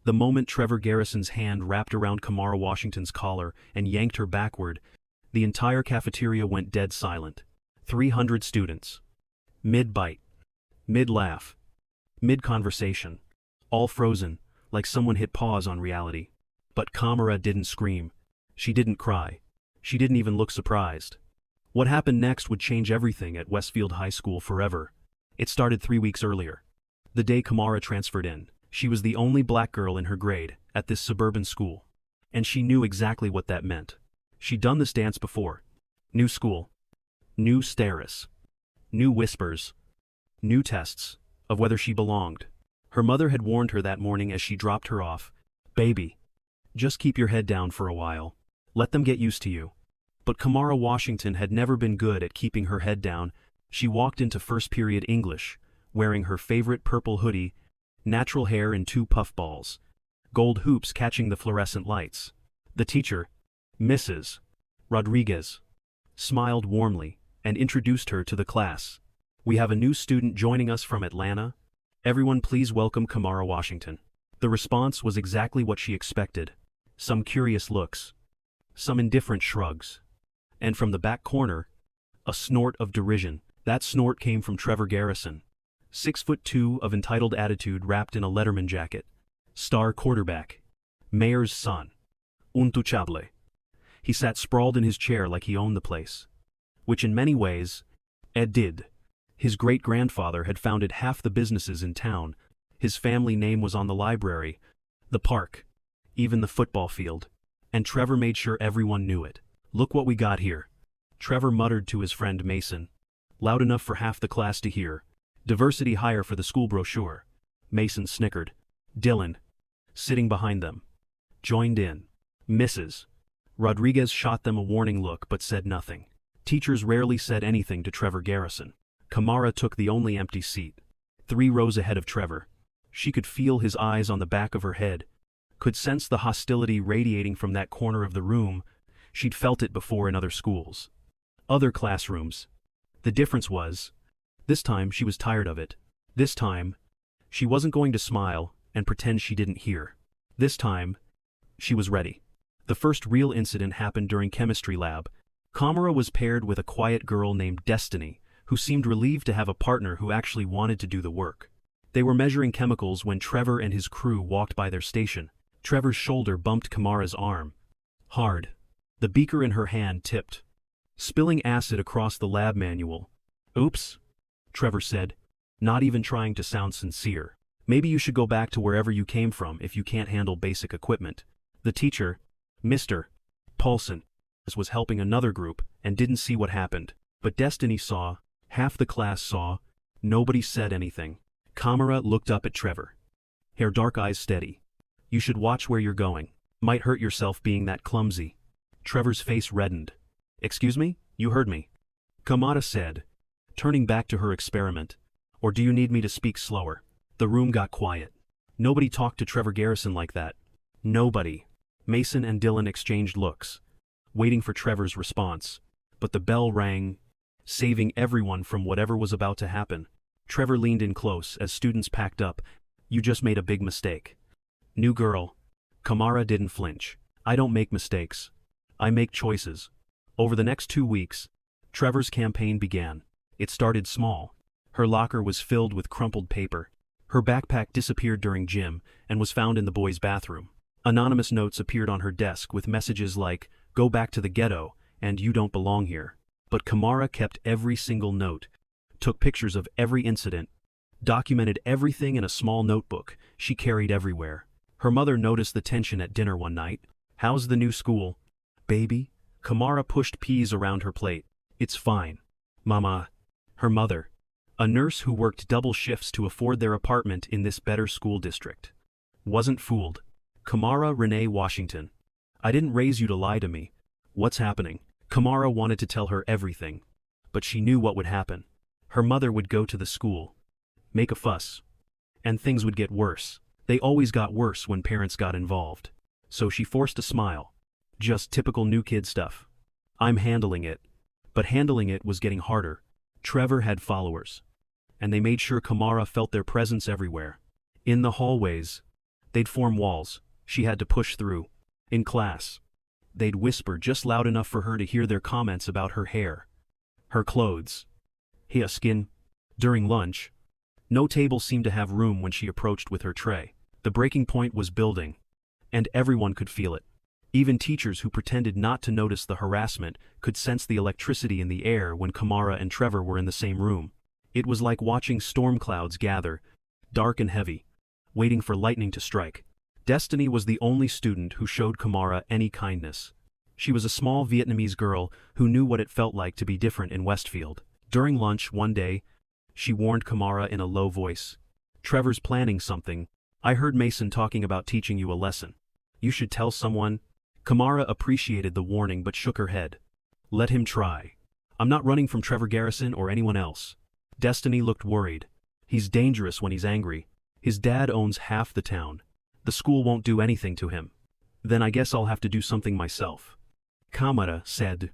The moment Trevor Garrison's hand wrapped around Kamara Washington's collar and yanked her backward, the entire cafeteria went dead silent. 300 students. Mid-bite. Mid-laugh. Mid-conversation. All frozen, like someone hit pause on reality. But Kamara didn't scream. She didn't cry. She didn't even look surprised. What happened next would change everything at Westfield High School forever. It started 3 weeks earlier. The day Kamara transferred in. She was the only black girl in her grade at this suburban school. And she knew exactly what that meant. She'd done this dance before. New school. New stares. New whispers. New tests of whether she belonged. Her mother had warned her that morning as she dropped her off. Baby, just keep your head down for a while. Let them get used to you. But Kamara Washington had never been good at keeping her head down. She walked into first period English, wearing her favorite purple hoodie, natural hair in 2 puffballs, gold hoops catching the fluorescent lights. The teacher, Mrs. Rodriguez, smiled warmly and introduced her to the class. We have a new student joining us from Atlanta. Everyone please welcome Kamara Washington. The response was exactly what she expected. Some curious looks. Some indifferent shrugs. And from the back corner, a snort of derision. That snort came from Trevor Garrison. 6'2" of entitled attitude wrapped in a Letterman jacket. Star quarterback. Mayor's son. Untouchable. He sat sprawled in his chair like he owned the place. Which in many ways, Ed did. His great-grandfather had founded half the businesses in town. His family name was on the library, the park, even the football field. And Trevor made sure everyone knew it. Look what we got here. Trevor muttered to his friend Mason. Loud enough for half the class to hear. Diversity hire for the school brochure. Mason snickered. Dylan, sitting behind them, joined in. Mrs. Rodriguez shot them a warning look but said nothing. Teachers rarely said anything to Trevor Garrison. Kamara took the only empty seat, 3 rows ahead of Trevor. She could feel his eyes on the back of her head, could sense the hostility radiating from that corner of the room. She'd felt it before in other schools. Other classrooms. The difference was, this time she was tired of it. This time, she wasn't going to smile and pretend she didn't hear. This time, she was ready. The first real incident happened during chemistry lab. Kamara was paired with a quiet girl named Destiny, who seemed relieved to have a partner who actually wanted to do the work. They were measuring chemicals when Trevor and his crew walked by their station. Trevor's shoulder bumped Kamara's arm. Hard. The beaker in her hand tipped, spilling acid across the lab manual. Oops, Trevor said, not even trying to sound sincere. Maybe you should go back to wherever you came from if you can't handle basic equipment. The teacher, Mr. Paulson, was helping another group and didn't see what happened. But Destiny saw, half the class saw, nobody said anything. Kamara looked up at Trevor. Her dark eyes steady. You should watch where you're going. Might hurt yourself being that clumsy. Trevor's face reddened. Excuse me? You heard me. Kamara said, turning back to her experiment. Or do you need me to speak slower? The room got quiet. Nobody talked to Trevor Garrison like that. Nobody. Mason and Dylan exchanged looks, waiting for Trevor's response. But the bell rang, saving everyone from whatever was about to happen. Trevor leaned in close as students packed up. You just made a big mistake. New girl. Kamara didn't flinch. I don't make mistakes. I make choices. Over the next 2 weeks, Trevor's campaign began. It started small. Her locker was filled with crumpled paper. Her backpack disappeared during gym and was found in the boys' bathroom. Anonymous notes appeared on her desk with messages like, "Go back to the ghetto," and "You don't belong here." But Kamara kept every single note, took pictures of every incident, documented everything in a small notebook she carried everywhere. Her mother noticed the tension at dinner one night. How's the new school, baby? Kamara pushed peas around her plate. It's fine, Mama. Her mother, a nurse who worked double shifts to afford their apartment in this better school district, wasn't fooled. Kamara Renee Washington. I didn't raise you to lie to me. What's happening? Kamara wanted to tell her everything, but she knew what would happen. Her mother would go to the school, make a fuss, and things would get worse. They always got worse when parents got involved. So she forced a smile. Just typical new kid stuff. I'm handling it. But handling it was getting harder. Trevor had followers, and they made sure Kamara felt their presence everywhere. In the hallways, They'd form walls. She had to push through. In class, they'd whisper just loud enough for her to hear their comments about her hair, her clothes, her skin. During lunch, no table seemed to have room when she approached with her tray. The breaking point was building, and everyone could feel it. Even teachers who pretended not to notice the harassment could sense the electricity in the air when Kamara and Trevor were in the same room. It was like watching storm clouds gather, dark and heavy, waiting for lightning to strike. Destiny was the only student who showed Kamara any kindness. She was a small Vietnamese girl who knew what it felt like to be different in Westfield. During lunch one day, she warned Kamara in a low voice. "Trevor's planning something. I heard Mason talking about teaching you a lesson. You should tell someone." Kamara appreciated the warning but shook her head. "Let him try. I'm not running from Trevor Garrison or anyone else." Destiny looked worried. "He's dangerous when he's angry. His dad owns half the town. The school won't do anything to him. Then I guess I'll have to do something myself." Kamara said,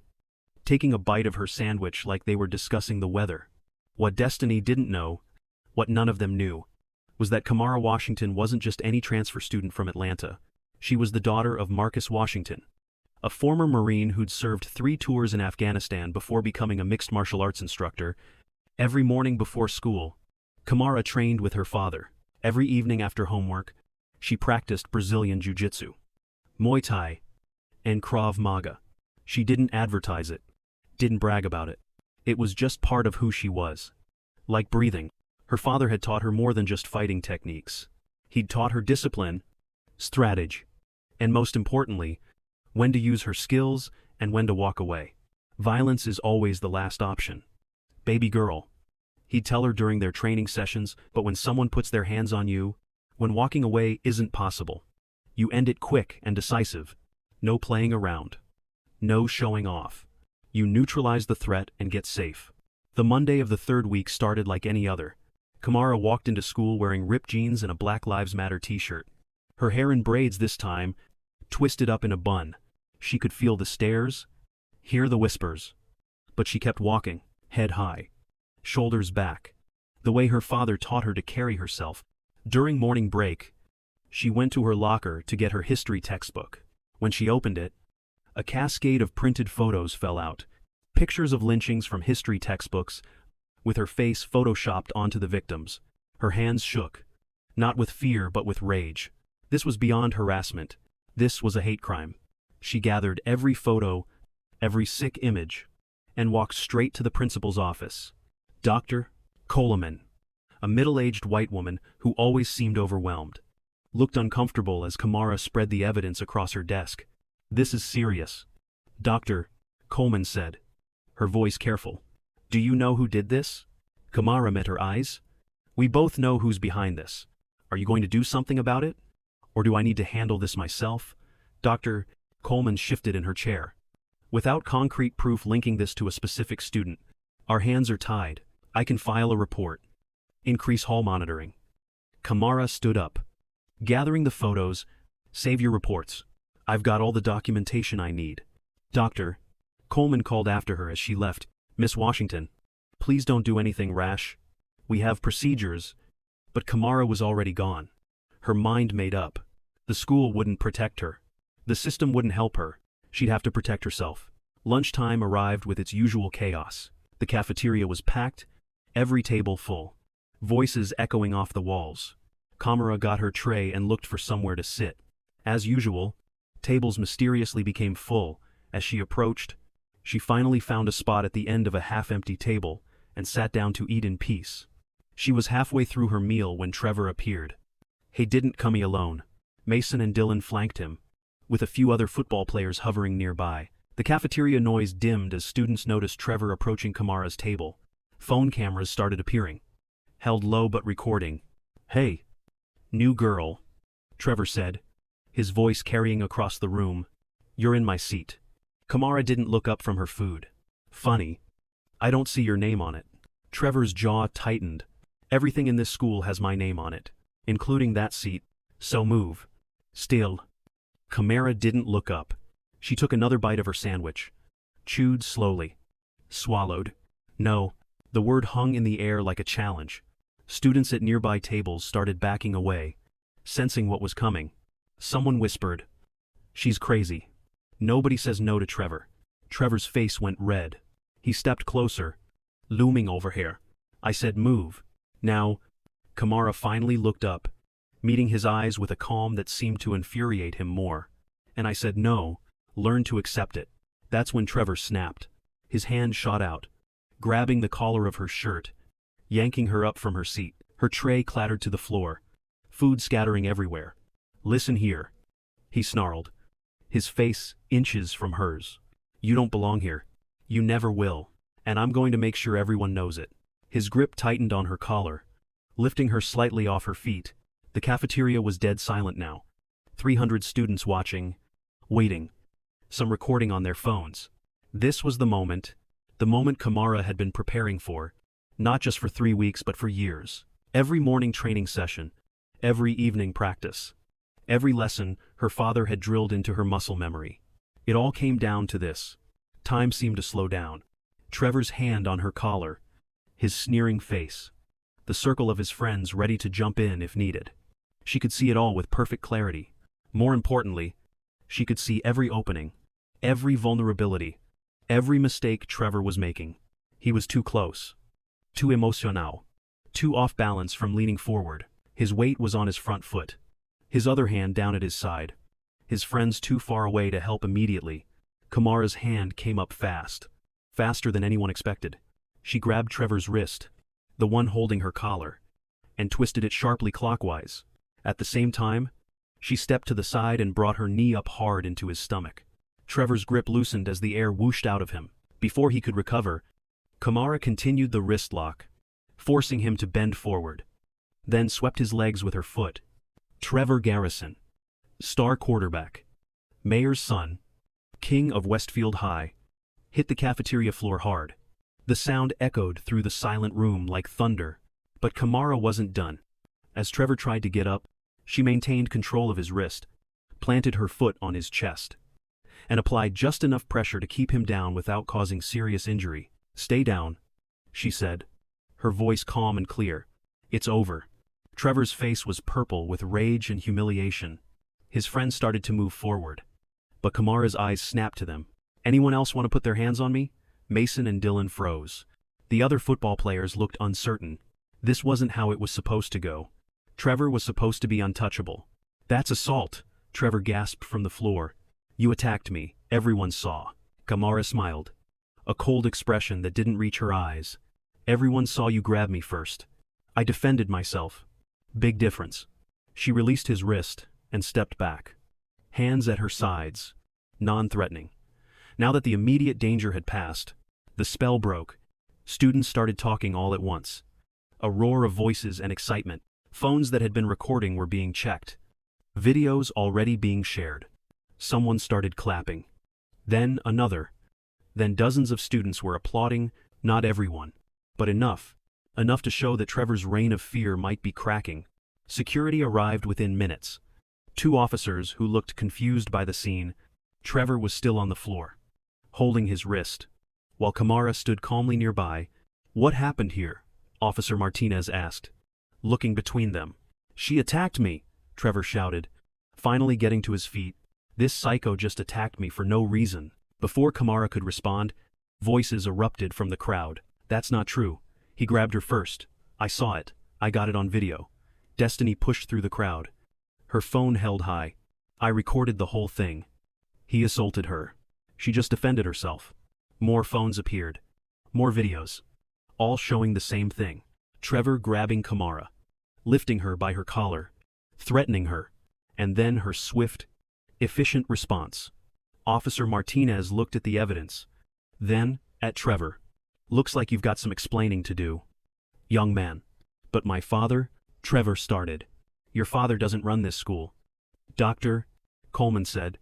taking a bite of her sandwich like they were discussing the weather. What Destiny didn't know, what none of them knew, was that Kamara Washington wasn't just any transfer student from Atlanta. She was the daughter of Marcus Washington, a former Marine who'd served 3 tours in Afghanistan before becoming a mixed martial arts instructor. Every morning before school, Kamara trained with her father. Every evening after homework, she practiced Brazilian Jiu-Jitsu, Muay Thai, and Krav Maga. She didn't advertise it, didn't brag about it. It was just part of who she was. Like breathing, her father had taught her more than just fighting techniques. He'd taught her discipline, strategy, and most importantly, when to use her skills and when to walk away. Violence is always the last option. "Baby girl," he'd tell her during their training sessions, "but when someone puts their hands on you, when walking away isn't possible, you end it quick and decisive. No playing around. No showing off. You neutralize the threat and get safe." The Monday of the 3rd week started like any other. Kamara walked into school wearing ripped jeans and a Black Lives Matter t-shirt. Her hair in braids this time, twisted up in a bun. She could feel the stares, hear the whispers. But she kept walking, head high, shoulders back, the way her father taught her to carry herself. During morning break, she went to her locker to get her history textbook. When she opened it, a cascade of printed photos fell out. Pictures of lynchings from history textbooks, with her face photoshopped onto the victims. Her hands shook, not with fear but with rage. This was beyond harassment. This was a hate crime. She gathered every photo, every sick image, and walked straight to the principal's office. Dr. Coleman, a middle-aged white woman who always seemed overwhelmed, looked uncomfortable as Kamara spread the evidence across her desk. "This is serious," Dr. Coleman said, her voice careful. "Do you know who did this?" Kamara met her eyes. "We both know who's behind this. Are you going to do something about it? Or do I need to handle this myself?" Dr. Coleman shifted in her chair. "Without concrete proof linking this to a specific student, our hands are tied. I can file a report. Increase hall monitoring." Kamara stood up. "Gathering the photos, save your reports. I've got all the documentation I need." Dr. Coleman called after her as she left. "Miss Washington, please don't do anything rash. We have procedures." But Kamara was already gone. Her mind made up. The school wouldn't protect her. The system wouldn't help her. She'd have to protect herself. Lunchtime arrived with its usual chaos. The cafeteria was packed, every table full. Voices echoing off the walls. Kamara got her tray and looked for somewhere to sit. As usual, tables mysteriously became full. As she approached, she finally found a spot at the end of a half-empty table and sat down to eat in peace. She was halfway through her meal when Trevor appeared. He didn't come alone. Mason and Dylan flanked him, with a few other football players hovering nearby. The cafeteria noise dimmed as students noticed Trevor approaching Kamara's table. Phone cameras started appearing, held low but recording. "Hey, new girl," Trevor said, his voice carrying across the room. "You're in my seat." Kamara didn't look up from her food. "Funny. I don't see your name on it." Trevor's jaw tightened. "Everything in this school has my name on it, including that seat, so move." "Still." Kamara didn't look up. She took another bite of her sandwich, chewed slowly, swallowed. "No." The word hung in the air like a challenge. Students at nearby tables started backing away, sensing what was coming. Someone whispered, "She's crazy." Nobody says no to Trevor. Trevor's face went red. He stepped closer, looming over here. I said, "Move." Now, Kamara finally looked up, meeting his eyes with a calm that seemed to infuriate him more. And I said, "No, learn to accept it." That's when Trevor snapped. His hand shot out, grabbing the collar of her shirt, yanking her up from her seat. Her tray clattered to the floor, food scattering everywhere. "Listen here," he snarled, his face inches from hers. "You don't belong here. You never will. And I'm going to make sure everyone knows it." His grip tightened on her collar, lifting her slightly off her feet. The cafeteria was dead silent now. 300 students watching, waiting, some recording on their phones. This was the moment Kamara had been preparing for, not just for 3 weeks but for years. Every morning training session, every evening practice, every lesson her father had drilled into her muscle memory. It all came down to this. Time seemed to slow down. Trevor's hand on her collar, his sneering face, the circle of his friends ready to jump in if needed. She could see it all with perfect clarity. More importantly, she could see every opening, every vulnerability, every mistake Trevor was making. He was too close, too emotional, too off balance from leaning forward. His weight was on his front foot, his other hand down at his side. His friends too far away to help immediately. Kamara's hand came up fast, faster than anyone expected. She grabbed Trevor's wrist, the one holding her collar, and twisted it sharply clockwise. At the same time, she stepped to the side and brought her knee up hard into his stomach. Trevor's grip loosened as the air whooshed out of him. Before he could recover, Kamara continued the wrist lock, forcing him to bend forward, then swept his legs with her foot. Trevor Garrison, star quarterback, mayor's son, king of Westfield High, hit the cafeteria floor hard. The sound echoed through the silent room like thunder, but Kamara wasn't done. As Trevor tried to get up, she maintained control of his wrist, planted her foot on his chest, and applied just enough pressure to keep him down without causing serious injury. "Stay down," she said, her voice calm and clear. "It's over." Trevor's face was purple with rage and humiliation. His friends started to move forward, but Kamara's eyes snapped to them. "Anyone else want to put their hands on me?" Mason and Dylan froze. The other football players looked uncertain. This wasn't how it was supposed to go. Trevor was supposed to be untouchable. "That's assault," Trevor gasped from the floor. "You attacked me, everyone saw." Kamara smiled, a cold expression that didn't reach her eyes. "Everyone saw you grab me first. I defended myself." Big difference. She released his wrist and stepped back, hands at her sides, non-threatening. Now that the immediate danger had passed, the spell broke. Students started talking all at once. A roar of voices and excitement. Phones that had been recording were being checked. Videos already being shared. Someone started clapping. Then another. Then dozens of students were applauding, not everyone, but enough. Enough to show that Trevor's reign of fear might be cracking. Security arrived within minutes. 2 officers who looked confused by the scene. Trevor was still on the floor, holding his wrist, while Kamara stood calmly nearby. "What happened here?" Officer Martinez asked, looking between them. "She attacked me," Trevor shouted, finally getting to his feet. "This psycho just attacked me for no reason." Before Kamara could respond, voices erupted from the crowd. "That's not true. He grabbed her first. I saw it. I got it on video." Destiny pushed through the crowd, her phone held high. "I recorded the whole thing. He assaulted her. She just defended herself." More phones appeared. More videos. All showing the same thing. Trevor grabbing Kamara, lifting her by her collar, threatening her, and then her swift, efficient response. Officer Martinez looked at the evidence, then at Trevor. "Looks like you've got some explaining to do, young man." "But my father," Trevor started. "Your father doesn't run this school." "Doctor," Coleman said,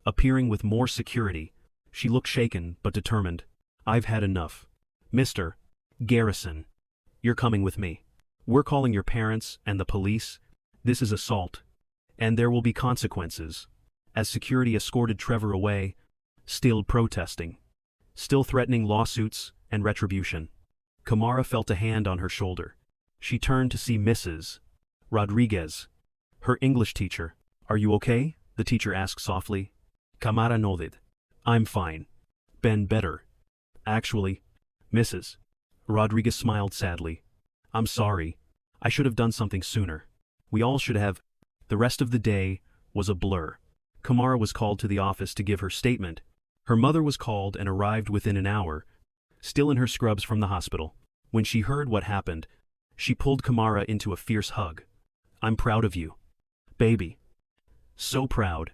appearing with more security. She looked shaken but determined. "I've had enough. Mr. Garrison, you're coming with me. We're calling your parents and the police. This is assault, and there will be consequences." As security escorted Trevor away, still protesting, still threatening lawsuits and retribution, Kamara felt a hand on her shoulder. She turned to see Mrs. Rodriguez, Her English teacher. Are you okay? The teacher asked softly. Kamara nodded. I'm fine. Been better. Actually, Mrs. Rodriguez smiled sadly. I'm sorry. I should have done something sooner. We all should have. The rest of the day was a blur. Kamara was called to the office to give her statement. Her mother was called and arrived within an hour, still in her scrubs from the hospital. When she heard what happened, she pulled Kamara into a fierce hug. I'm proud of you, baby. So proud,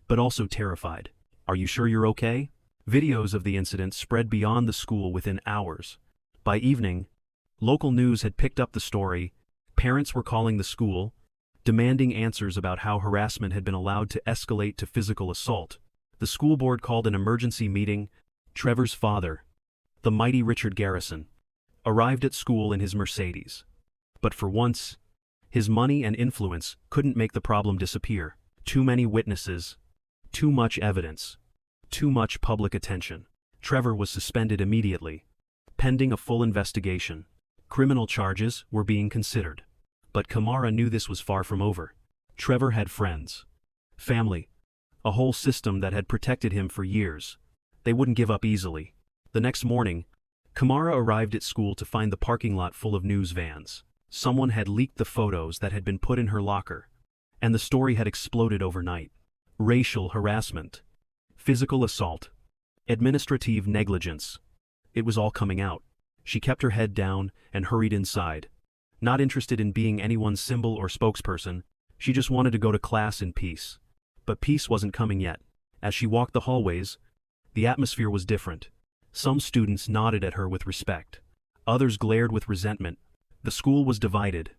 but also terrified. Are you sure you're okay? Videos of the incident spread beyond the school within hours. By evening, local news had picked up the story. Parents were calling the school, demanding answers about how harassment had been allowed to escalate to physical assault. The school board called an emergency meeting. Trevor's father, the mighty Richard Garrison, arrived at school in his Mercedes. But for once, his money and influence couldn't make the problem disappear. Too many witnesses, too much evidence, too much public attention. Trevor was suspended immediately, pending a full investigation. Criminal charges were being considered. But Kamara knew this was far from over. Trevor had friends, family, a whole system that had protected him for years. They wouldn't give up easily. The next morning, Kamara arrived at school to find the parking lot full of news vans. Someone had leaked the photos that had been put in her locker, and the story had exploded overnight. Racial harassment, physical assault, administrative negligence. It was all coming out. She kept her head down and hurried inside. Not interested in being anyone's symbol or spokesperson, she just wanted to go to class in peace. But peace wasn't coming yet. As she walked the hallways, the atmosphere was different. Some students nodded at her with respect. Others glared with resentment. The school was divided,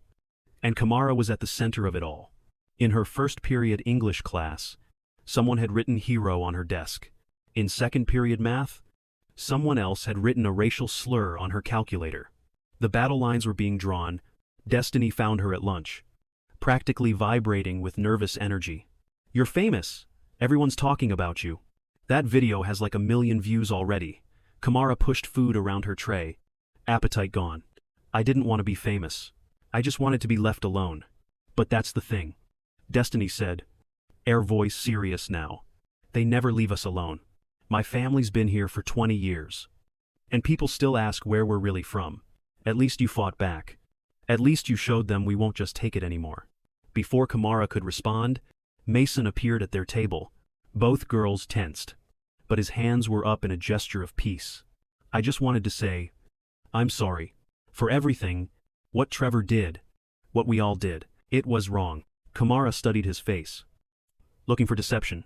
and Kamara was at the center of it all. In her first period English class, someone had written hero on her desk. In second period math, someone else had written a racial slur on her calculator. The battle lines were being drawn. Destiny found her at lunch, practically vibrating with nervous energy. You're famous. Everyone's talking about you. That video has like 1 million views already. Kamara pushed food around her tray. Appetite gone. I didn't want to be famous. I just wanted to be left alone. But that's the thing. Destiny said, her voice serious now. They never leave us alone. My family's been here for 20 years. And people still ask where we're really from. At least you fought back. At least you showed them we won't just take it anymore. Before Kamara could respond, Mason appeared at their table. Both girls tensed, but his hands were up in a gesture of peace. I just wanted to say, I'm sorry. For everything, what Trevor did, what we all did. It was wrong. Kamara studied his face, looking for deception.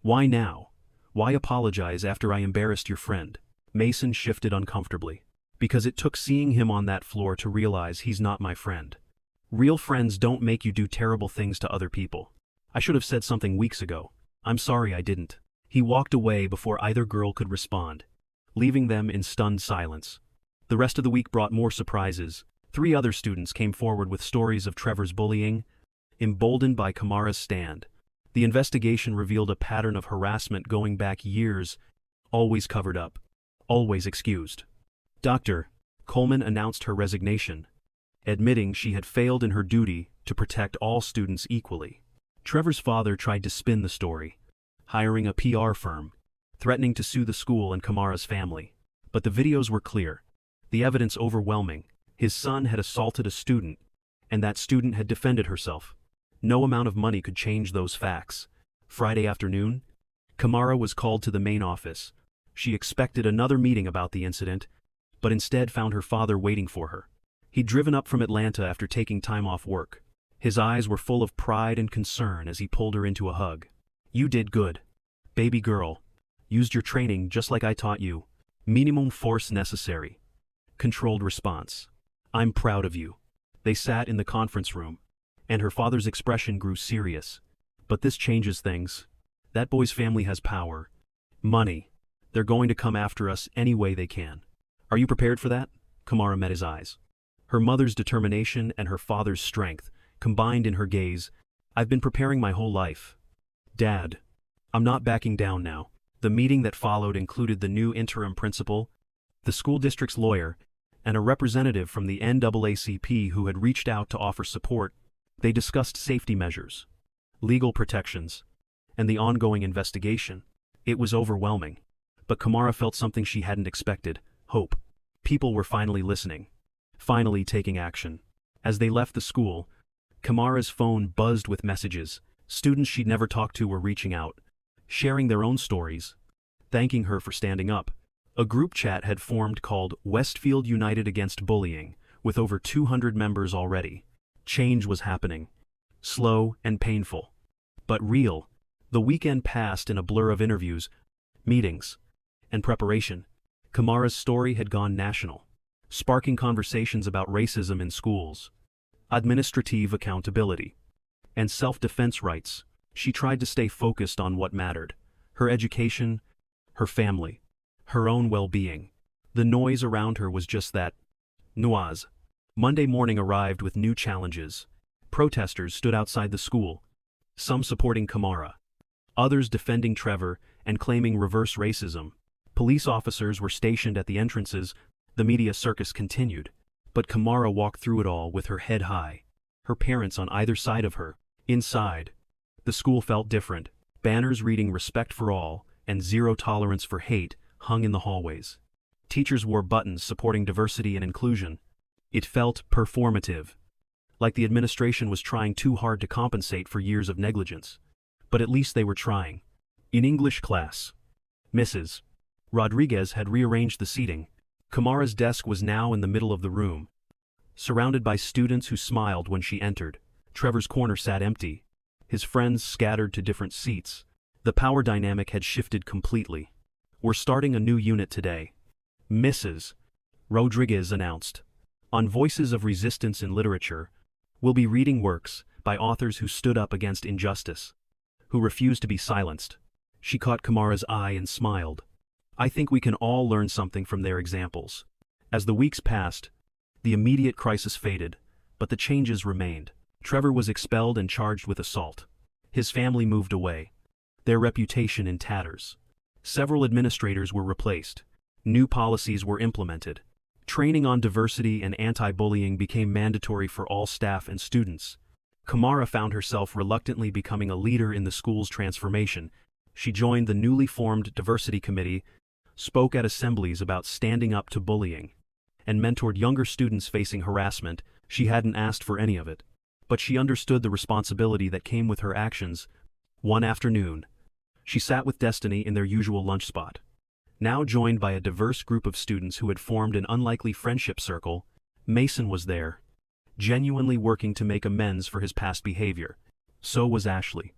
Why now? Why apologize after I embarrassed your friend? Mason shifted uncomfortably. Because it took seeing him on that floor to realize he's not my friend. Real friends don't make you do terrible things to other people. I should have said something weeks ago. I'm sorry I didn't. He walked away before either girl could respond, leaving them in stunned silence. The rest of the week brought more surprises. 3 other students came forward with stories of Trevor's bullying, emboldened by Kamara's stand. The investigation revealed a pattern of harassment going back years, always covered up, always excused. Dr. Coleman announced her resignation, admitting she had failed in her duty to protect all students equally. Trevor's father tried to spin the story, hiring a PR firm, threatening to sue the school and Kamara's family. But the videos were clear, the evidence overwhelming. His son had assaulted a student, and that student had defended herself. No amount of money could change those facts. Friday afternoon, Kamara was called to the main office. She expected another meeting about the incident, but instead found her father waiting for her. He'd driven up from Atlanta after taking time off work. His eyes were full of pride and concern as he pulled her into a hug. You did good, baby girl. Used your training just like I taught you. Minimum force necessary. Controlled response. I'm proud of you. They sat in the conference room, and her father's expression grew serious. But this changes things. That boy's family has power. Money. They're going to come after us any way they can. Are you prepared for that? Kamara met his eyes. Her mother's determination and her father's strength combined in her gaze. I've been preparing my whole life. Dad, I'm not backing down now. The meeting that followed included the new interim principal, the school district's lawyer, and a representative from the NAACP who had reached out to offer support. They discussed safety measures, legal protections, and the ongoing investigation. It was overwhelming. But Kamara felt something she hadn't expected: hope. People were finally listening, finally taking action. As they left the school, Kamara's phone buzzed with messages. Students she'd never talked to were reaching out, sharing their own stories, thanking her for standing up. A group chat had formed called Westfield United Against Bullying, with over 200 members already. Change was happening. Slow and painful, but real. The weekend passed in a blur of interviews, meetings, and preparation. Kamara's story had gone national, sparking conversations about racism in schools, administrative accountability, and self-defense rights. She tried to stay focused on what mattered: her education, her family, her own well-being. The noise around her was just that, noise. Monday morning arrived with new challenges. Protesters stood outside the school, some supporting Kamara, others defending Trevor and claiming reverse racism. Police officers were stationed at the entrances. The media circus continued. But Kamara walked through it all with her head high, her parents on either side of her. Inside, the school felt different. Banners reading "Respect for All" and "Zero Tolerance for Hate" hung in the hallways. Teachers wore buttons supporting diversity and inclusion. It felt performative, like the administration was trying too hard to compensate for years of negligence. But at least they were trying. In English class, Mrs. Rodriguez had rearranged the seating. Kamara's desk was now in the middle of the room, surrounded by students who smiled when she entered. Trevor's corner sat empty, his friends scattered to different seats. The power dynamic had shifted completely. "We're starting a new unit today," Mrs. Rodriguez announced. "On voices of resistance in literature, we'll be reading works by authors who stood up against injustice, who refused to be silenced." She caught Kamara's eye and smiled. "I think we can all learn something from their examples." As the weeks passed, the immediate crisis faded, but the changes remained. Trevor was expelled and charged with assault. His family moved away, their reputation in tatters. Several administrators were replaced. New policies were implemented. Training on diversity and anti-bullying became mandatory for all staff and students. Kamara found herself reluctantly becoming a leader in the school's transformation. She joined the newly formed diversity committee, spoke at assemblies about standing up to bullying, and mentored younger students facing harassment. She hadn't asked for any of it, but she understood the responsibility that came with her actions. One afternoon, she sat with Destiny in their usual lunch spot. Now joined by a diverse group of students who had formed an unlikely friendship circle, Mason was there, genuinely working to make amends for his past behavior. So was Ashley,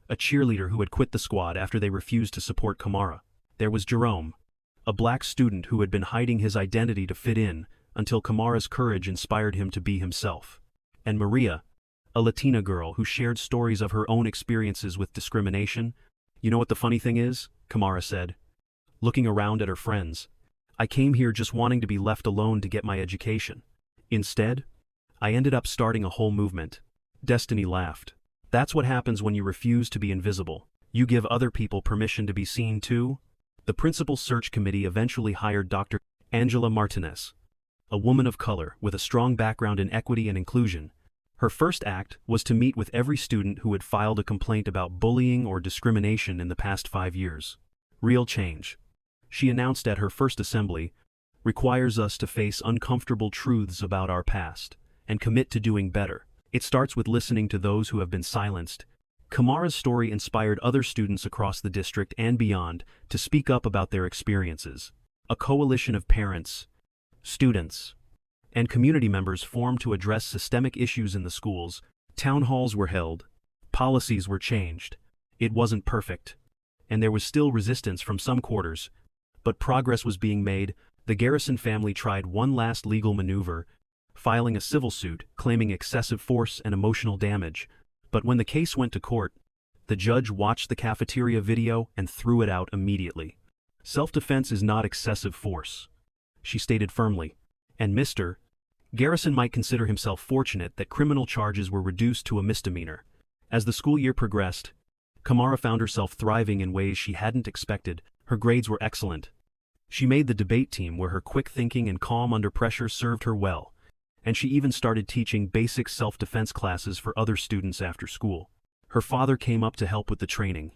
a cheerleader who had quit the squad after they refused to support Kamara. There was Jerome, a black student who had been hiding his identity to fit in until Kamara's courage inspired him to be himself. And Maria, a Latina girl who shared stories of her own experiences with discrimination. "You know what the funny thing is?" Kamara said, looking around at her friends. "I came here just wanting to be left alone to get my education. Instead, I ended up starting a whole movement." Destiny laughed. "That's what happens when you refuse to be invisible. You give other people permission to be seen too." The principal search committee eventually hired Dr. Angela Martinez, a woman of color with a strong background in equity and inclusion. Her first act was to meet with every student who had filed a complaint about bullying or discrimination in the past 5 years. Real change, she announced at her first assembly, requires us to face uncomfortable truths about our past and commit to doing better. It starts with listening to those who have been silenced. Kamara's story inspired other students across the district and beyond to speak up about their experiences. A coalition of parents, students, and community members formed to address systemic issues in the schools. Town halls were held, policies were changed. It wasn't perfect, and there was still resistance from some quarters, but progress was being made. The Garrison family tried one last legal maneuver, filing a civil suit claiming excessive force and emotional damage. But when the case went to court, the judge watched the cafeteria video and threw it out immediately. "Self-defense is not excessive force," she stated firmly, and Mr. Garrison might consider himself fortunate that criminal charges were reduced to a misdemeanor. As the school year progressed, Kamara found herself thriving in ways she hadn't expected. Her grades were excellent. She made the debate team where her quick thinking and calm under pressure served her well. and she even started teaching basic self-defense classes for other students after school. Her father came up to help with the training,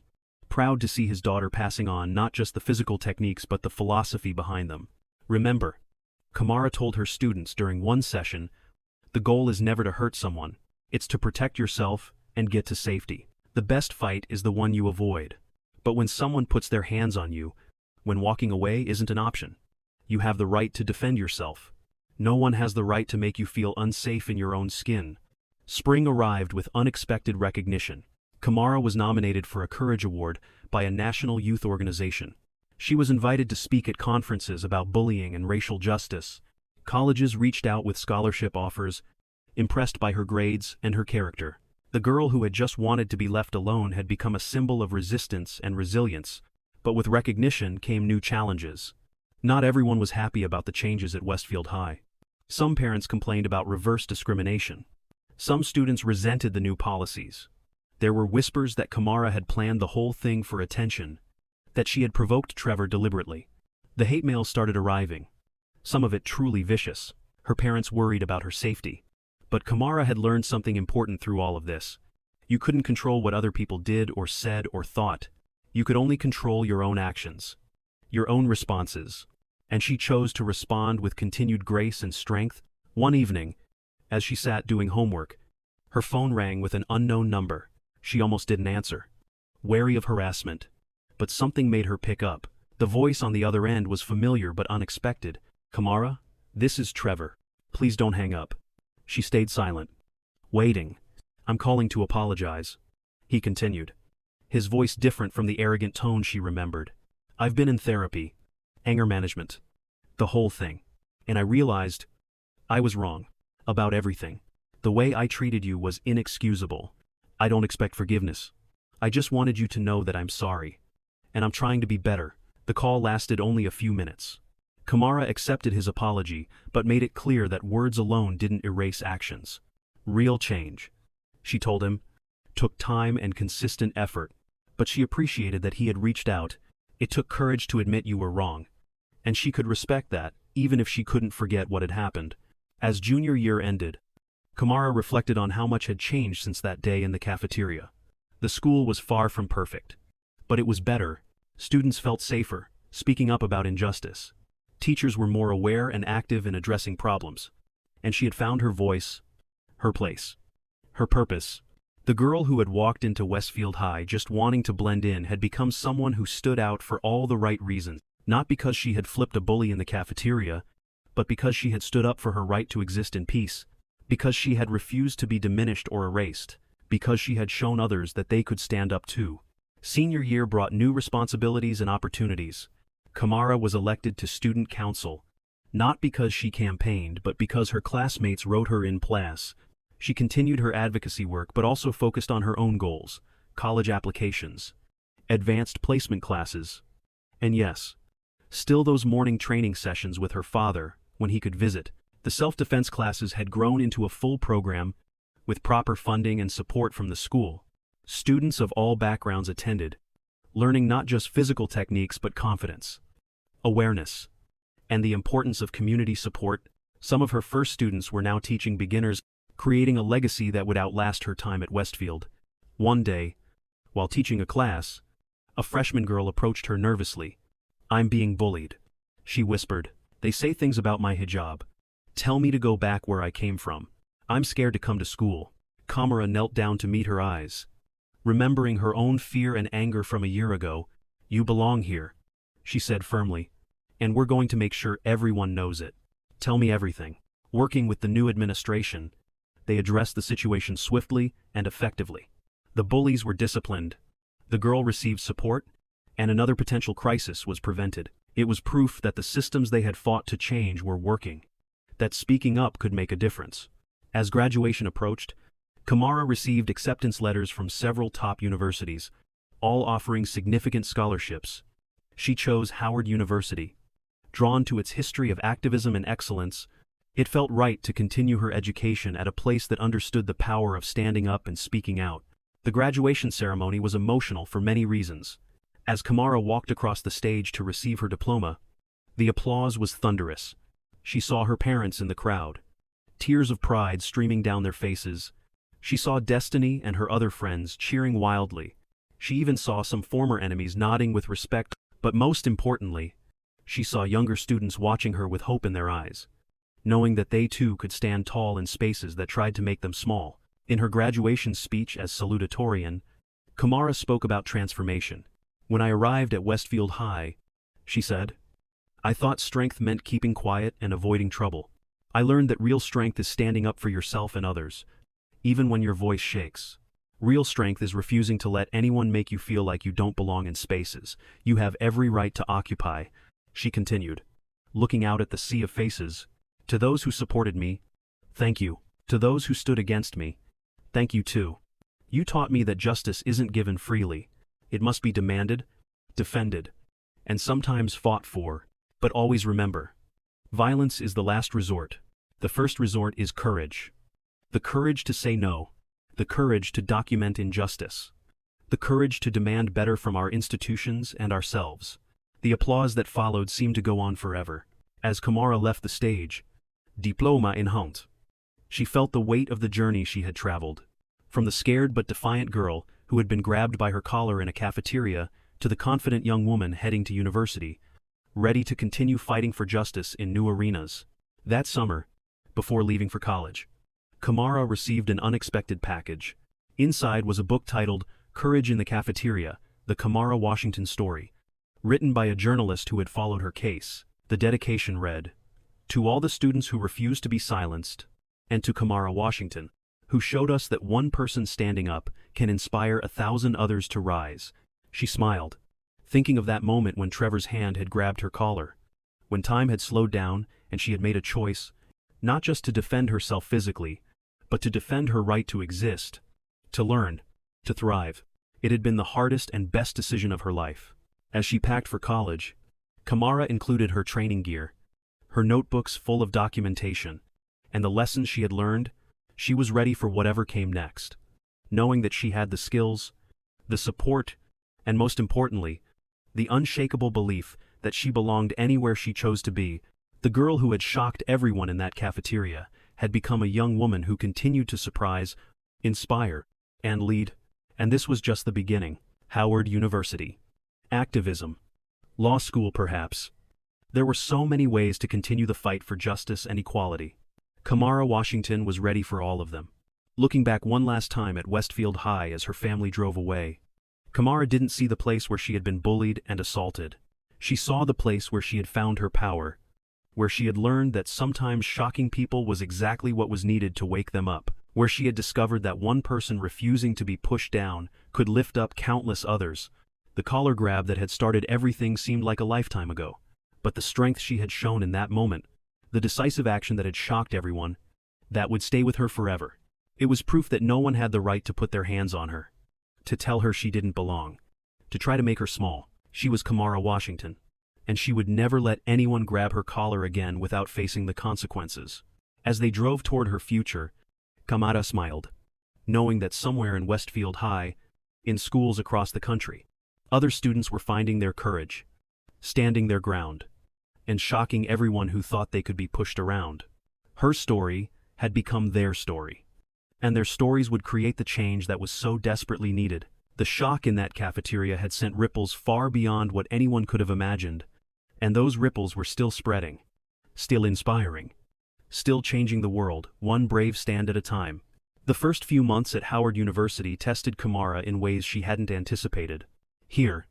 proud to see his daughter passing on not just the physical techniques but the philosophy behind them. Remember, Kamara told her students during one session, the goal is never to hurt someone, it's to protect yourself and get to safety. The best fight is the one you avoid. But when someone puts their hands on you, when walking away isn't an option, you have the right to defend yourself. No one has the right to make you feel unsafe in your own skin. Spring arrived with unexpected recognition. Kamara was nominated for a Courage Award by a national youth organization. She was invited to speak at conferences about bullying and racial justice. Colleges reached out with scholarship offers, impressed by her grades and her character. The girl who had just wanted to be left alone had become a symbol of resistance and resilience, but with recognition came new challenges. Not everyone was happy about the changes at Westfield High. Some parents complained about reverse discrimination. Some students resented the new policies. There were whispers that Kamara had planned the whole thing for attention, that she had provoked Trevor deliberately. The hate mail started arriving, some of it truly vicious. Her parents worried about her safety. But Kamara had learned something important through all of this. You couldn't control what other people did or said or thought. You could only control your own actions, your own responses. And she chose to respond with continued grace and strength. One evening, as she sat doing homework, her phone rang with an unknown number. She almost didn't answer, wary of harassment. But something made her pick up. The voice on the other end was familiar but unexpected. Kamara, this is Trevor. Please don't hang up. She stayed silent, waiting. I'm calling to apologize, he continued, his voice different from the arrogant tone she remembered. I've been in therapy, anger management, the whole thing, and I realized I was wrong about everything. The way I treated you was inexcusable. I don't expect forgiveness. I just wanted you to know that I'm sorry, and I'm trying to be better. The call lasted only a few minutes. Kamara accepted his apology, but made it clear that words alone didn't erase actions. Real change, she told him, took time and consistent effort, but she appreciated that he had reached out. It took courage to admit you were wrong, and she could respect that, even if she couldn't forget what had happened. As junior year ended, Kamara reflected on how much had changed since that day in the cafeteria. The school was far from perfect, but it was better. Students felt safer, speaking up about injustice. Teachers were more aware and active in addressing problems, and she had found her voice, her place, her purpose. The girl who had walked into Westfield High just wanting to blend in had become someone who stood out for all the right reasons, not because she had flipped a bully in the cafeteria, but because she had stood up for her right to exist in peace, because she had refused to be diminished or erased, because she had shown others that they could stand up too. Senior year brought new responsibilities and opportunities. Kamara was elected to student council, not because she campaigned but because her classmates wrote her in class. She continued her advocacy work but also focused on her own goals, college applications, advanced placement classes, and yes, still those morning training sessions with her father when he could visit. The self-defense classes had grown into a full program with proper funding and support from the school. Students of all backgrounds attended, learning not just physical techniques but confidence, awareness, and the importance of community support. Some of her first students were now teaching beginners, creating a legacy that would outlast her time at Westfield. One day, while teaching a class, a freshman girl approached her nervously. I'm being bullied, she whispered. They say things about my hijab. Tell me to go back where I came from. I'm scared to come to school. Kamara knelt down to meet her eyes, remembering her own fear and anger from a year ago. You belong here, she said firmly, and we're going to make sure everyone knows it. Tell me everything. Working with the new administration, they addressed the situation swiftly and effectively. The bullies were disciplined, the girl received support, and another potential crisis was prevented. It was proof that the systems they had fought to change were working, that speaking up could make a difference. As graduation approached, Kamara received acceptance letters from several top universities, all offering significant scholarships. She chose Howard University. Drawn to its history of activism and excellence, it felt right to continue her education at a place that understood the power of standing up and speaking out. The graduation ceremony was emotional for many reasons. As Kamara walked across the stage to receive her diploma, the applause was thunderous. She saw her parents in the crowd, tears of pride streaming down their faces. She saw Destiny and her other friends cheering wildly. She even saw some former enemies nodding with respect, but most importantly, she saw younger students watching her with hope in their eyes, knowing that they too could stand tall in spaces that tried to make them small. In her graduation speech as salutatorian, Kamara spoke about transformation. "When I arrived at Westfield High," she said, "I thought strength meant keeping quiet and avoiding trouble. I learned that real strength is standing up for yourself and others, even when your voice shakes. Real strength is refusing to let anyone make you feel like you don't belong in spaces you have every right to occupy," she continued, looking out at the sea of faces. "To those who supported me, thank you. To those who stood against me, thank you too. You taught me that justice isn't given freely. It must be demanded, defended, and sometimes fought for. But always remember, violence is the last resort. The first resort is courage. The courage to say no. The courage to document injustice. The courage to demand better from our institutions and ourselves." The applause that followed seemed to go on forever. As Kamara left the stage, diploma in hand, she felt the weight of the journey she had traveled. From the scared but defiant girl who had been grabbed by her collar in a cafeteria to the confident young woman heading to university, ready to continue fighting for justice in new arenas. That summer, before leaving for college, Kamara received an unexpected package. Inside was a book titled Courage in the Cafeteria, the Kamara Washington Story, written by a journalist who had followed her case. The dedication read, "To all the students who refused to be silenced, and to Kamara Washington, who showed us that one person standing up can inspire 1,000 others to rise." She smiled, thinking of that moment when Trevor's hand had grabbed her collar, when time had slowed down and she had made a choice, not just to defend herself physically, but to defend her right to exist, to learn, to thrive. It had been the hardest and best decision of her life. As she packed for college, Kamara included her training gear, her notebooks full of documentation, and the lessons she had learned. She was ready for whatever came next, knowing that she had the skills, the support, and most importantly, the unshakable belief that she belonged anywhere she chose to be. The girl who had shocked everyone in that cafeteria had become a young woman who continued to surprise, inspire, and lead. And this was just the beginning. Howard University. Activism. Law school perhaps. There were so many ways to continue the fight for justice and equality. Kamara Washington was ready for all of them. Looking back one last time at Westfield High as her family drove away, Kamara didn't see the place where she had been bullied and assaulted. She saw the place where she had found her power, where she had learned that sometimes shocking people was exactly what was needed to wake them up, where she had discovered that one person refusing to be pushed down could lift up countless others. The collar grab that had started everything seemed like a lifetime ago, but the strength she had shown in that moment, the decisive action that had shocked everyone, that would stay with her forever. It was proof that no one had the right to put their hands on her, to tell her she didn't belong, to try to make her small. She was Kamara Washington, and she would never let anyone grab her collar again without facing the consequences. As they drove toward her future, Kamara smiled, knowing that somewhere in Westfield High, in schools across the country, other students were finding their courage, standing their ground, and shocking everyone who thought they could be pushed around. Her story had become their story, and their stories would create the change that was so desperately needed. The shock in that cafeteria had sent ripples far beyond what anyone could have imagined, and those ripples were still spreading, still inspiring, still changing the world, one brave stand at a time. The first few months at Howard University tested Kamara in ways she hadn't anticipated. Here,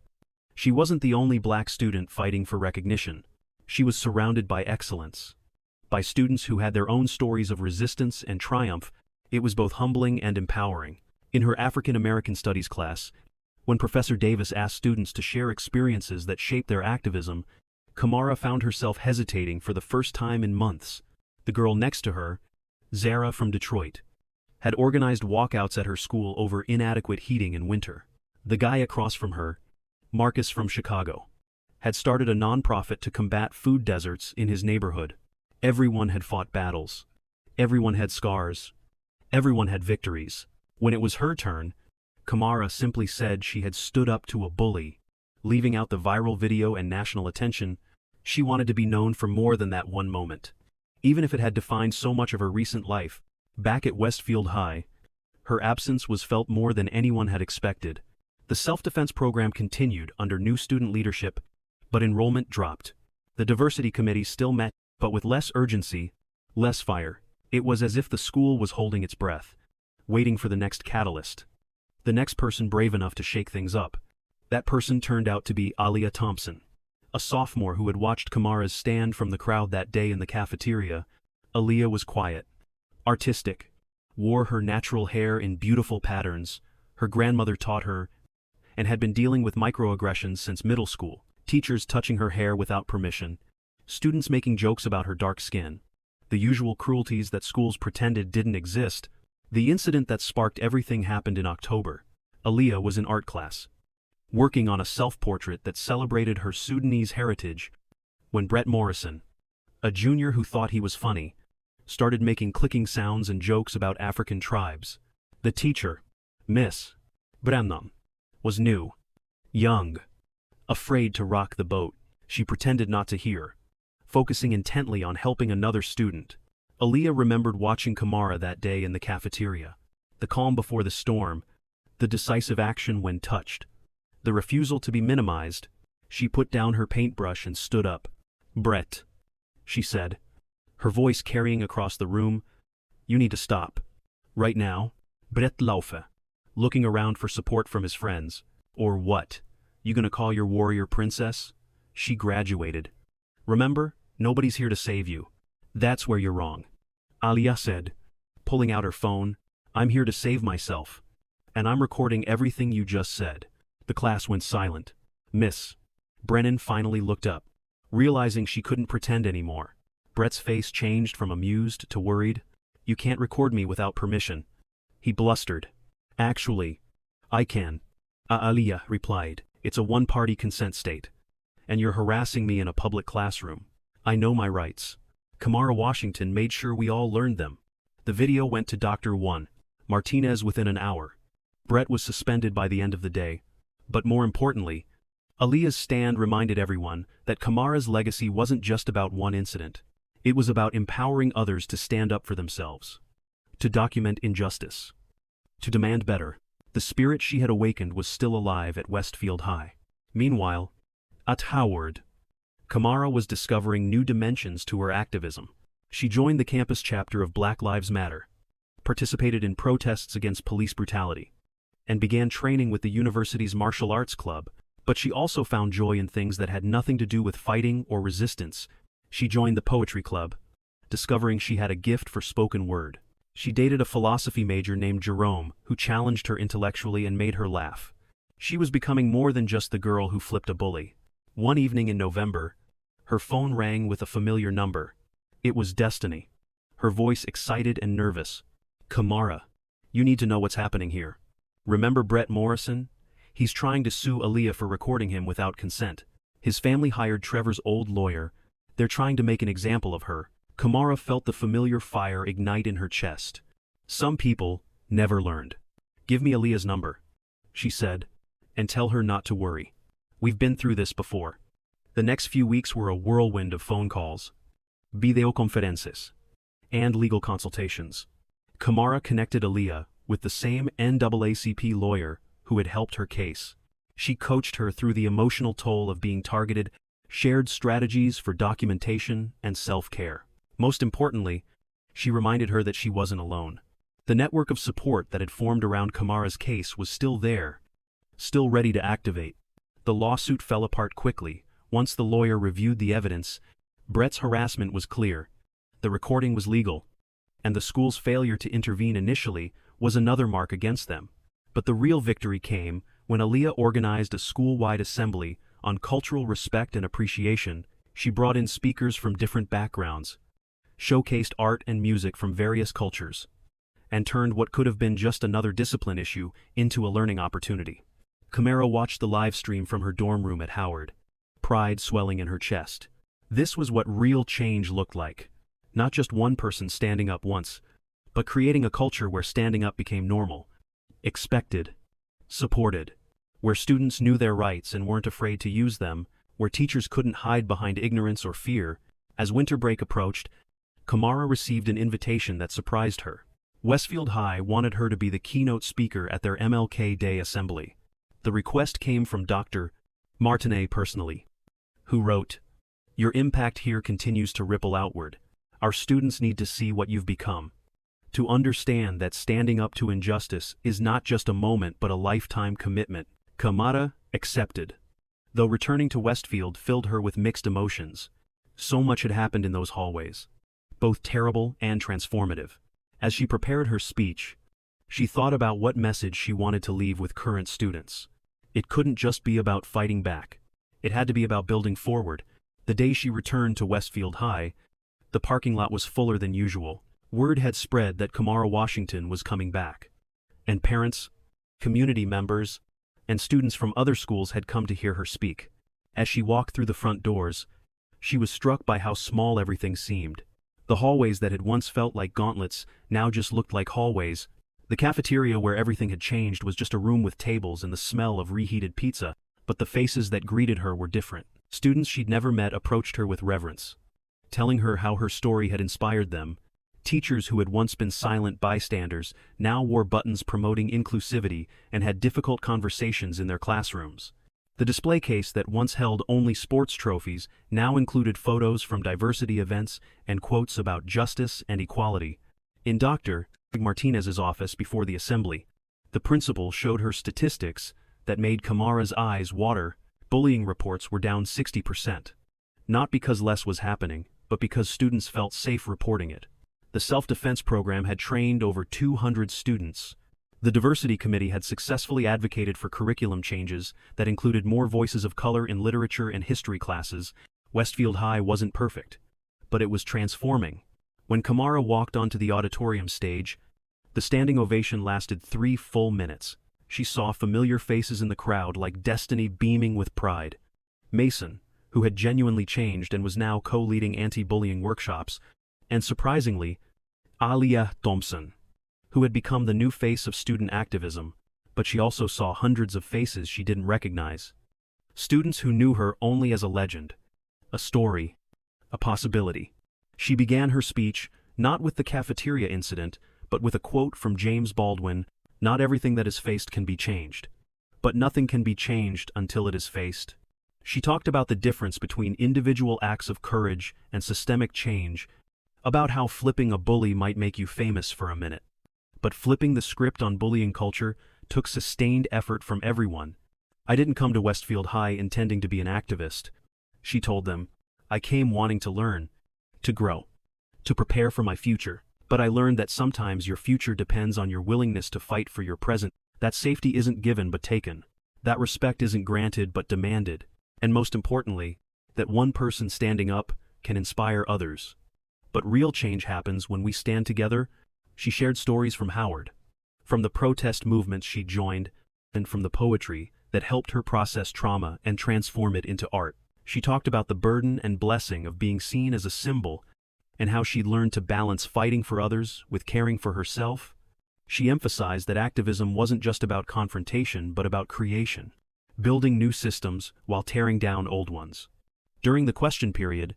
she wasn't the only black student fighting for recognition. She was surrounded by excellence, by students who had their own stories of resistance and triumph. It was both humbling and empowering. In her African American Studies class, when Professor Davis asked students to share experiences that shaped their activism, Kamara found herself hesitating for the first time in months. The girl next to her, Zara from Detroit, had organized walkouts at her school over inadequate heating in winter. The guy across from her, Marcus from Chicago, had started a nonprofit to combat food deserts in his neighborhood. Everyone had fought battles. Everyone had scars. Everyone had victories. When it was her turn, Kamara simply said she had stood up to a bully. Leaving out the viral video and national attention, she wanted to be known for more than that one moment. even if it had defined so much of her recent life. Back at Westfield High, her absence was felt more than anyone had expected. The self-defense program continued under new student leadership, but enrollment dropped. The diversity committee still met, but with less urgency, less fire. It was as if the school was holding its breath, waiting for the next catalyst. The next person brave enough to shake things up. That person turned out to be Aliyah Thompson, a sophomore who had watched Kamara's stand from the crowd that day in the cafeteria. Aliyah was quiet, artistic, wore her natural hair in beautiful patterns, her grandmother taught her, and had been dealing with microaggressions since middle school. Teachers touching her hair without permission, students making jokes about her dark skin, the usual cruelties that schools pretended didn't exist. The incident that sparked everything happened in October. Aliyah was in art class, working on a self-portrait that celebrated her Sudanese heritage, when Brett Morrison, a junior who thought he was funny, started making clicking sounds and jokes about African tribes. The teacher, Miss Branham, was new, young, afraid to rock the boat. She pretended not to hear, focusing intently on helping another student. Aliyah remembered watching Kamara that day in the cafeteria. The calm before the storm, the decisive action when touched, the refusal to be minimized. She put down her paintbrush and stood up. "Brett," she said, her voice carrying across the room, "you need to stop. Right now." Brett Laufe, looking around for support from his friends. "Or what? You gonna call your warrior princess? She graduated. Remember, nobody's here to save you. That's where you're wrong." Aliyah said, pulling out her phone, "I'm here to save myself. And I'm recording everything you just said." The class went silent. Miss Brennan finally looked up, realizing she couldn't pretend anymore. Brett's face changed from amused to worried. "You can't record me without permission," he blustered. "Actually, I can," Aliyah replied. "It's a one-party consent state. And you're harassing me in a public classroom. I know my rights." Kamara Washington made sure we all learned them. The video went to Dr. Juan Martinez within an hour. Brett was suspended by the end of the day. But more importantly, Aliyah's stand reminded everyone that Kamara's legacy wasn't just about one incident. It was about empowering others to stand up for themselves, to document injustice, to demand better. The spirit she had awakened was still alive at Westfield High. Meanwhile, at Howard, Kamara was discovering new dimensions to her activism. She joined the campus chapter of Black Lives Matter, participated in protests against police brutality, and began training with the university's martial arts club. But she also found joy in things that had nothing to do with fighting or resistance. She joined the poetry club, discovering she had a gift for spoken word. She dated a philosophy major named Jerome, who challenged her intellectually and made her laugh. She was becoming more than just the girl who flipped a bully. One evening in November, her phone rang with a familiar number. It was Destiny, her voice excited and nervous. "Kamara, you need to know what's happening here. Remember Brett Morrison? He's trying to sue Aliyah for recording him without consent. His family hired Trevor's old lawyer. They're trying to make an example of her." Kamara felt the familiar fire ignite in her chest. Some people never learned. "Give me Aliyah's number," she said, "and tell her not to worry. We've been through this before." The next few weeks were a whirlwind of phone calls, videoconferences, and legal consultations. Kamara connected Aliyah with the same NAACP lawyer who had helped her case. She coached her through the emotional toll of being targeted, shared strategies for documentation and self-care. Most importantly, she reminded her that she wasn't alone. The network of support that had formed around Kamara's case was still there, still ready to activate. The lawsuit fell apart quickly. Once the lawyer reviewed the evidence, Brett's harassment was clear. The recording was legal, and the school's failure to intervene initially was another mark against them. But the real victory came when Aliyah organized a school-wide assembly on cultural respect and appreciation. She brought in speakers from different backgrounds, showcased art and music from various cultures, and turned what could have been just another discipline issue into a learning opportunity. Kamara watched the live stream from her dorm room at Howard, pride swelling in her chest. This was what real change looked like. Not just one person standing up once, but creating a culture where standing up became normal, expected, supported, where students knew their rights and weren't afraid to use them, where teachers couldn't hide behind ignorance or fear. As winter break approached, Kamara received an invitation that surprised her. Westfield High wanted her to be the keynote speaker at their MLK Day assembly. The request came from Dr. Martinet personally, who wrote, "Your impact here continues to ripple outward. Our students need to see what you've become, to understand that standing up to injustice is not just a moment but a lifetime commitment." Kamara accepted, though returning to Westfield filled her with mixed emotions. So much had happened in those hallways, both terrible and transformative. As she prepared her speech, she thought about what message she wanted to leave with current students. It couldn't just be about fighting back. It had to be about building forward. The day she returned to Westfield High, the parking lot was fuller than usual. Word had spread that Kamara Washington was coming back, and parents, community members, and students from other schools had come to hear her speak. As she walked through the front doors, she was struck by how small everything seemed. The hallways that had once felt like gauntlets now just looked like hallways. The cafeteria where everything had changed was just a room with tables and the smell of reheated pizza, but the faces that greeted her were different. Students she'd never met approached her with reverence, telling her how her story had inspired them. Teachers who had once been silent bystanders now wore buttons promoting inclusivity and had difficult conversations in their classrooms. The display case that once held only sports trophies now included photos from diversity events and quotes about justice and equality. In Dr. Martinez's office before the assembly, the principal showed her statistics that made Kamara's eyes water. Bullying reports were down 60%. Not because less was happening, but because students felt safe reporting it. The self-defense program had trained over 200 students. The diversity committee had successfully advocated for curriculum changes that included more voices of color in literature and history classes. Westfield High wasn't perfect, but it was transforming. When Kamara walked onto the auditorium stage, the standing ovation lasted 3 full minutes. She saw familiar faces in the crowd like destiny beaming with pride. Mason, who had genuinely changed and was now co-leading anti-bullying workshops, and surprisingly, Alia Thompson, who had become the new face of student activism, but she also saw hundreds of faces she didn't recognize. Students who knew her only as a legend, a story, a possibility. She began her speech not with the cafeteria incident, but with a quote from James Baldwin, "Not everything that is faced can be changed, but nothing can be changed until it is faced." She talked about the difference between individual acts of courage and systemic change, about how flipping a bully might make you famous for a minute. But flipping the script on bullying culture took sustained effort from everyone. "I didn't come to Westfield High intending to be an activist," she told them. "I came wanting to learn, to grow, to prepare for my future. But I learned that sometimes your future depends on your willingness to fight for your present. That safety isn't given but taken. That respect isn't granted but demanded. And most importantly, that one person standing up can inspire others. But real change happens when we stand together." She shared stories from Howard, from the protest movements she joined, and from the poetry that helped her process trauma and transform it into art. She talked about the burden and blessing of being seen as a symbol, and how she'd learned to balance fighting for others with caring for herself. She emphasized that activism wasn't just about confrontation but about creation, building new systems while tearing down old ones. During the question period,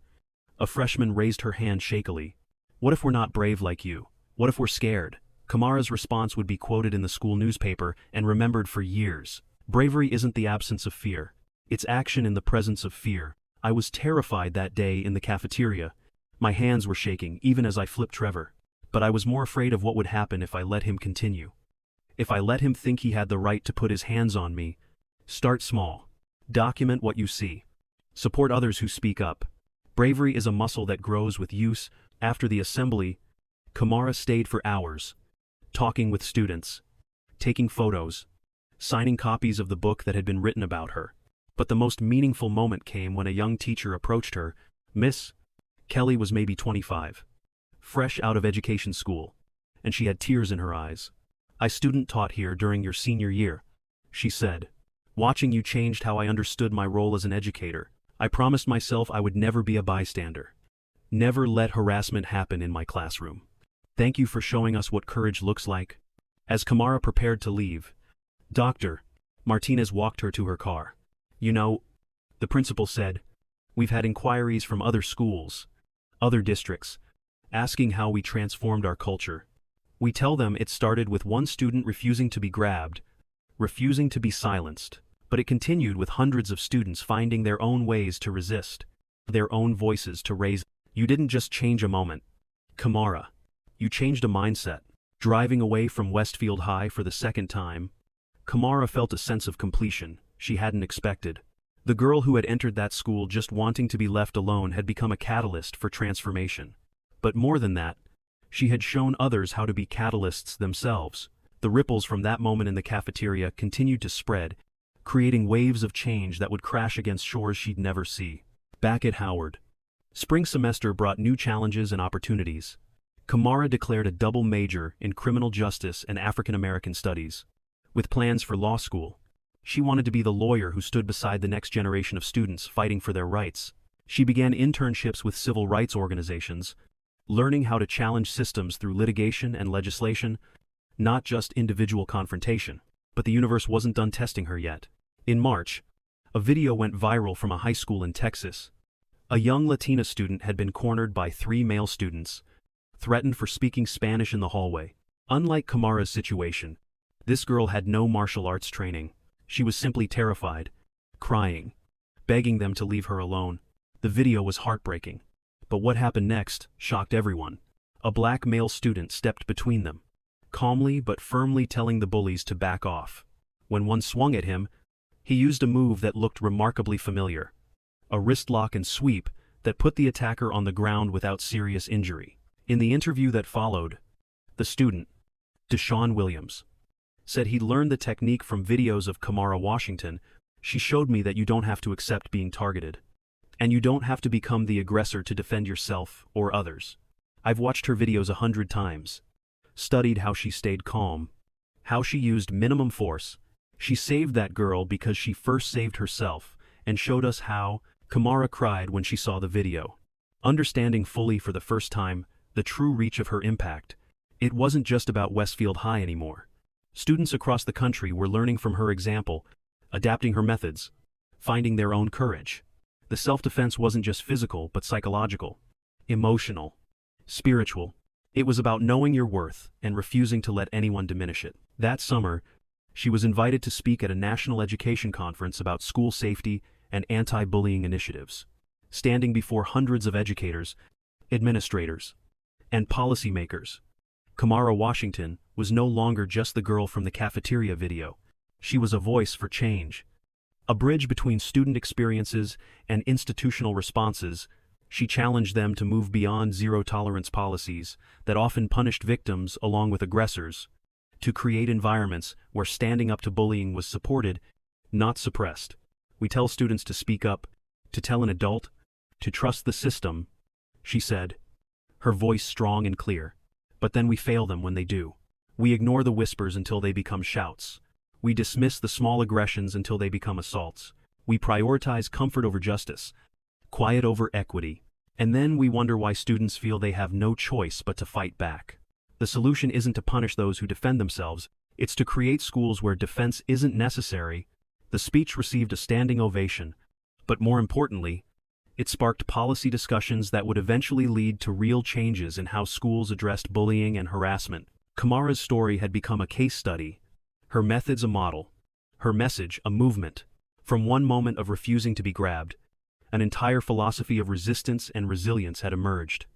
a freshman raised her hand shakily. "What if we're not brave like you? What if we're scared?" Kamara's response would be quoted in the school newspaper and remembered for years. "Bravery isn't the absence of fear. It's action in the presence of fear. I was terrified that day in the cafeteria. My hands were shaking even as I flipped Trevor. But I was more afraid of what would happen if I let him continue. If I let him think he had the right to put his hands on me." Start small. Document what you see. Support others who speak up. Bravery is a muscle that grows with use. After the assembly, Kamara stayed for hours, talking with students, taking photos, signing copies of the book that had been written about her. But the most meaningful moment came when a young teacher approached her. Miss Kelly was maybe 25, fresh out of education school, and she had tears in her eyes. "I student taught here during your senior year," she said. "Watching you changed how I understood my role as an educator. I promised myself I would never be a bystander. Never let harassment happen in my classroom. Thank you for showing us what courage looks like." As Kamara prepared to leave, Dr. Martinez walked her to her car. "You know," the principal said, "we've had inquiries from other schools, other districts, asking how we transformed our culture. We tell them it started with one student refusing to be grabbed, refusing to be silenced, but it continued with hundreds of students finding their own ways to resist, their own voices to raise. You didn't just change a moment, Kamara. You changed a mindset. Driving away from Westfield High for the second time, Kamara felt a sense of completion she hadn't expected. The girl who had entered that school just wanting to be left alone had become a catalyst for transformation. But more than that, she had shown others how to be catalysts themselves. The ripples from that moment in the cafeteria continued to spread, creating waves of change that would crash against shores she'd never see. Back at Howard, spring semester brought new challenges and opportunities. Kamara declared a double major in criminal justice and African American studies. With plans for law school, she wanted to be the lawyer who stood beside the next generation of students fighting for their rights. She began internships with civil rights organizations, learning how to challenge systems through litigation and legislation, not just individual confrontation. But the universe wasn't done testing her yet. In March, a video went viral from a high school in Texas. A young Latina student had been cornered by 3 male students, threatened for speaking Spanish in the hallway. Unlike Kamara's situation, this girl had no martial arts training. She was simply terrified, crying, begging them to leave her alone. The video was heartbreaking. But what happened next shocked everyone. A black male student stepped between them, calmly but firmly telling the bullies to back off. When one swung at him, he used a move that looked remarkably familiar. A wrist lock and sweep that put the attacker on the ground without serious injury. In the interview that followed, the student, Deshaun Williams, said he'd learned the technique from videos of Kamara Washington. She showed me that you don't have to accept being targeted. And you don't have to become the aggressor to defend yourself or others. I've watched her videos 100 times, studied how she stayed calm, how she used minimum force. She saved that girl because she first saved herself, and showed us how. Kamara cried when she saw the video. Understanding fully for the first time the true reach of her impact, it wasn't just about Westfield High anymore. Students across the country were learning from her example, adapting her methods, finding their own courage. The self-defense wasn't just physical but psychological, emotional, spiritual. It was about knowing your worth and refusing to let anyone diminish it. That summer, she was invited to speak at a national education conference about school safety and anti-bullying initiatives. Standing before hundreds of educators, administrators, and policymakers, Kamara Washington was no longer just the girl from the cafeteria video. She was a voice for change, a bridge between student experiences and institutional responses. She challenged them to move beyond zero-tolerance policies that often punished victims along with aggressors, to create environments where standing up to bullying was supported, not suppressed. We tell students to speak up, to tell an adult, to trust the system, she said, her voice strong and clear. But then we fail them when they do. We ignore the whispers until they become shouts. We dismiss the small aggressions until they become assaults. We prioritize comfort over justice, quiet over equity. And then we wonder why students feel they have no choice but to fight back. The solution isn't to punish those who defend themselves, it's to create schools where defense isn't necessary. The speech received a standing ovation, but more importantly, it sparked policy discussions that would eventually lead to real changes in how schools addressed bullying and harassment. Kamara's story had become a case study, her methods a model, her message a movement. From one moment of refusing to be grabbed, an entire philosophy of resistance and resilience had emerged.